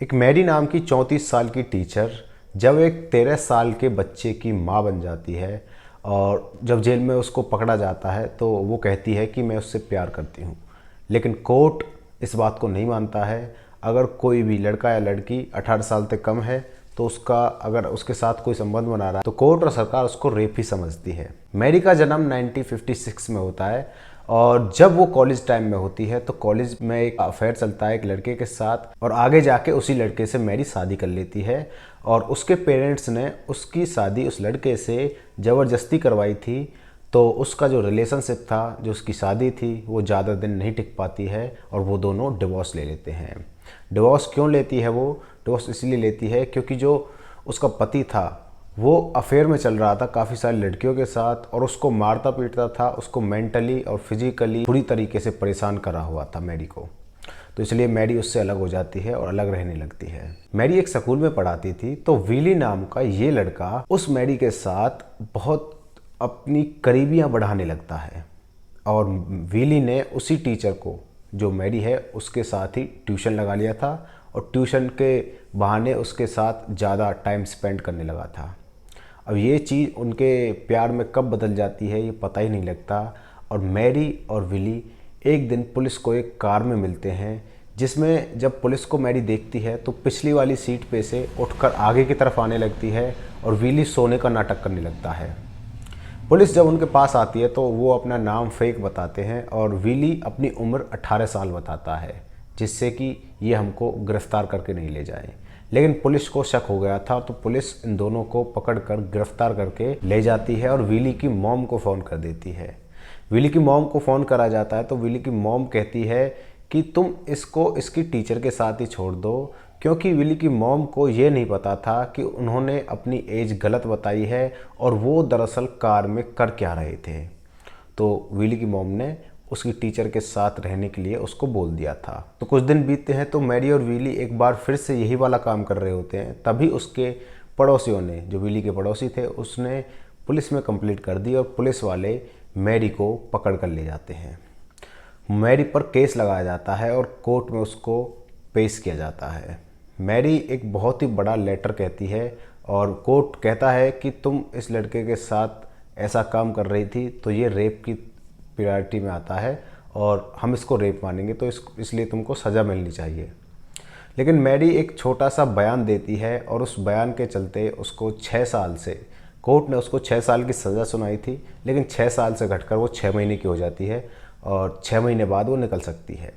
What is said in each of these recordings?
एक मैरी नाम की 34 साल की टीचर जब एक 13 साल के बच्चे की मां बन जाती है और जब जेल में उसको पकड़ा जाता है तो वो कहती है कि मैं उससे प्यार करती हूँ। लेकिन कोर्ट इस बात को नहीं मानता है। अगर कोई भी लड़का या लड़की 18 साल से कम है तो उसका अगर उसके साथ कोई संबंध बना रहा है तो कोर्ट और सरकार उसको रेप ही समझती है। मैरी का जन्म 1956 में होता है और जब वो कॉलेज टाइम में होती है तो कॉलेज में एक अफेयर चलता है एक लड़के के साथ और आगे जाके उसी लड़के से मैरी शादी कर लेती है और उसके पेरेंट्स ने उसकी शादी उस लड़के से ज़बरदस्ती करवाई थी। तो उसका जो रिलेशनशिप था, जो उसकी शादी थी, वो ज़्यादा दिन नहीं टिक पाती है और वो दोनों डिवोर्स ले लेते हैं। डिवोर्स क्यों लेती है वो? डिवोर्स इसलिए लेती है क्योंकि जो उसका पति था वो अफेयर में चल रहा था काफ़ी सारी लड़कियों के साथ और उसको मारता पीटता था, उसको मेंटली और फिजिकली पूरी तरीके से परेशान करा हुआ था मैरी को। तो इसलिए मैरी उससे अलग हो जाती है और अलग रहने लगती है। मैरी एक स्कूल में पढ़ाती थी तो विली नाम का ये लड़का उस मैरी के साथ बहुत अपनी करीबियाँ बढ़ाने लगता है और विली ने उसी टीचर को, जो मैरी है, उसके साथ ही ट्यूशन लगा लिया था और ट्यूशन के बहाने उसके साथ ज़्यादा टाइम स्पेंड करने लगा था। अब ये चीज़ उनके प्यार में कब बदल जाती है ये पता ही नहीं लगता और मैरी और विली एक दिन पुलिस को एक कार में मिलते हैं, जिसमें जब पुलिस को मैरी देखती है तो पिछली वाली सीट पे से उठकर आगे की तरफ आने लगती है और विली सोने का नाटक करने लगता है। पुलिस जब उनके पास आती है तो वो अपना नाम फेक बताते हैं और विली अपनी उम्र 18 साल बताता है, जिससे कि ये हमको गिरफ्तार करके नहीं ले जाए। लेकिन पुलिस को शक हो गया था तो पुलिस इन दोनों को पकड़कर गिरफ्तार करके ले जाती है और विली की मॉम को फ़ोन कर देती है। विली की मॉम को फ़ोन करा जाता है तो विली की मॉम कहती है कि तुम इसको इसकी टीचर के साथ ही छोड़ दो, क्योंकि विली की मॉम को ये नहीं पता था कि उन्होंने अपनी एज गलत बताई है और वो दरअसल कार में कर क्या रहे थे। तो विली की मॉम ने उसकी टीचर के साथ रहने के लिए उसको बोल दिया था। तो कुछ दिन बीतते हैं तो मैरी और विली एक बार फिर से यही वाला काम कर रहे होते हैं। तभी उसके पड़ोसियों ने, जो विली के पड़ोसी थे, उसने पुलिस में कंप्लेंट कर दी और पुलिस वाले मैरी को पकड़ कर ले जाते हैं। मैरी पर केस लगाया जाता है और कोर्ट में उसको पेश किया जाता है। मैरी एक बहुत ही बड़ा लेटर कहती है और कोर्ट कहता है कि तुम इस लड़के के साथ ऐसा काम कर रही थी तो ये रेप की प्रायोरिटी में आता है और हम इसको रेप मानेंगे, तो इसलिए तुमको सज़ा मिलनी चाहिए। लेकिन मैरी एक छोटा सा बयान देती है और उस बयान के चलते उसको 6 साल से, कोर्ट ने उसको 6 साल की सज़ा सुनाई थी, लेकिन 6 साल से घटकर वो 6 महीने की हो जाती है और 6 महीने बाद वो निकल सकती है।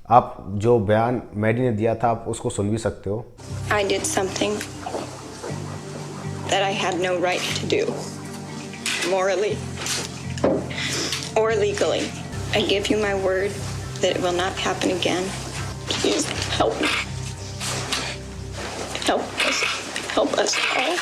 आप जो बयान मैरी ने दिया था आप उसको सुन भी सकते हो। I did something that I had no right to do, morally or legally. I give you my word that it will not happen again. Please help me. Help us all.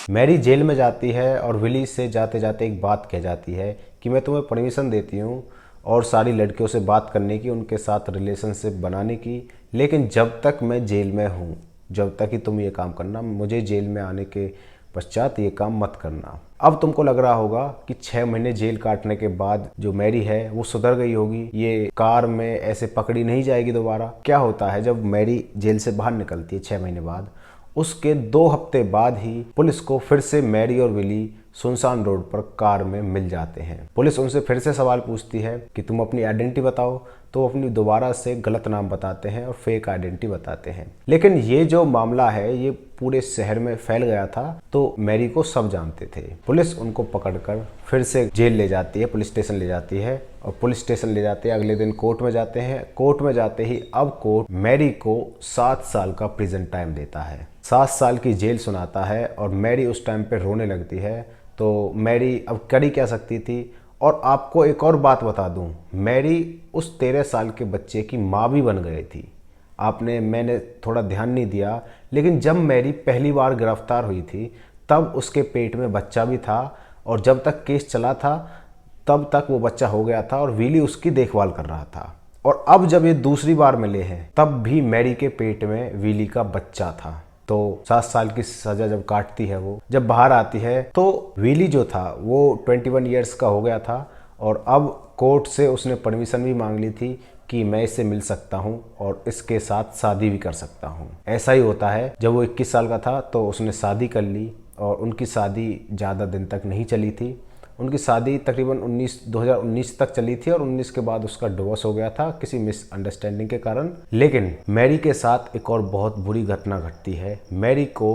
Mary jail में जाती है और Willie से जाते जाते एक बात कह जाती है कि मैं तुम्हें परमिशन देती हूँ और सारी लड़कियों से बात करने की, उनके साथ रिलेशनशिप बनाने की, लेकिन जब तक मैं जेल में हूँ, जब तक ही तुम ये काम करना, मुझे जेल में आने के पश्चात ये काम मत करना। अब तुमको लग रहा होगा कि 6 महीने जेल काटने के बाद जो मैरी है वो सुधर गई होगी, ये कार में ऐसे पकड़ी नहीं जाएगी दोबारा। क्या होता है, जब मैरी जेल से बाहर निकलती है 6 महीने बाद, उसके 2 हफ्ते बाद ही पुलिस को फिर से मैरी और विली सुनसान रोड पर कार में मिल जाते हैं। पुलिस उनसे फिर से सवाल पूछती है कि तुम अपनी आइडेंटिटी बताओ, तो अपनी दोबारा से गलत नाम बताते हैं और फेक आइडेंटिटी बताते हैं। लेकिन ये जो मामला है ये पूरे शहर में फैल गया था तो मैरी को सब जानते थे। पुलिस उनको पकड़कर फिर से जेल ले जाती है, पुलिस स्टेशन ले जाती है और पुलिस स्टेशन ले जाते हैं। अगले दिन कोर्ट में जाते हैं। कोर्ट में जाते ही अब कोर्ट मैरी को 7 साल का प्रिजन टाइम देता है, 7 साल की जेल सुनाता है और मैरी उस टाइम पे रोने लगती है। तो मैरी अब कर ही क्या सकती थी। और आपको एक और बात बता दूं, मैरी उस 13 साल के बच्चे की माँ भी बन गई थी। मैंने थोड़ा ध्यान नहीं दिया, लेकिन जब मैरी पहली बार गिरफ्तार हुई थी तब उसके पेट में बच्चा भी था और जब तक केस चला था तब तक वो बच्चा हो गया था और विली उसकी देखभाल कर रहा था। और अब जब ये दूसरी बार मिले हैं तब भी मैरी के पेट में विली का बच्चा था। तो 7 साल की सज़ा जब काटती है, वो जब बाहर आती है तो विली जो था वो 21 ईयर्स का हो गया था और अब कोर्ट से उसने परमिशन भी मांग ली थी कि मैं इससे मिल सकता हूं और इसके साथ शादी भी कर सकता हूं। ऐसा ही होता है, जब वो 21 साल का था तो उसने शादी कर ली और उनकी शादी ज़्यादा दिन तक नहीं चली थी। उनकी शादी तकरीबन 2019 तक चली थी और 19 के बाद उसका डिवोर्स हो गया था किसी मिसअंडरस्टैंडिंग के कारण। लेकिन मैरी के साथ एक और बहुत बुरी घटना घटती है। मैरी को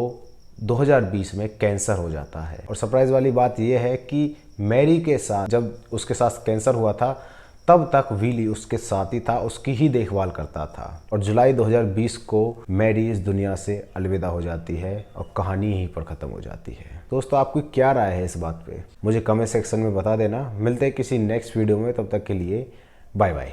2020 में कैंसर हो जाता है और सरप्राइज वाली बात यह है कि मैरी के साथ जब उसके साथ कैंसर हुआ था तब तक विली उसके साथ ही था, उसकी ही देखभाल करता था। और जुलाई 2020 को मैरी इस दुनिया से अलविदा हो जाती है और कहानी यहीं पर ख़त्म हो जाती है। दोस्तों, आपकी क्या राय है इस बात पे मुझे कमेंट सेक्शन में बता देना। मिलते हैं किसी नेक्स्ट वीडियो में, तब तक के लिए बाय बाय।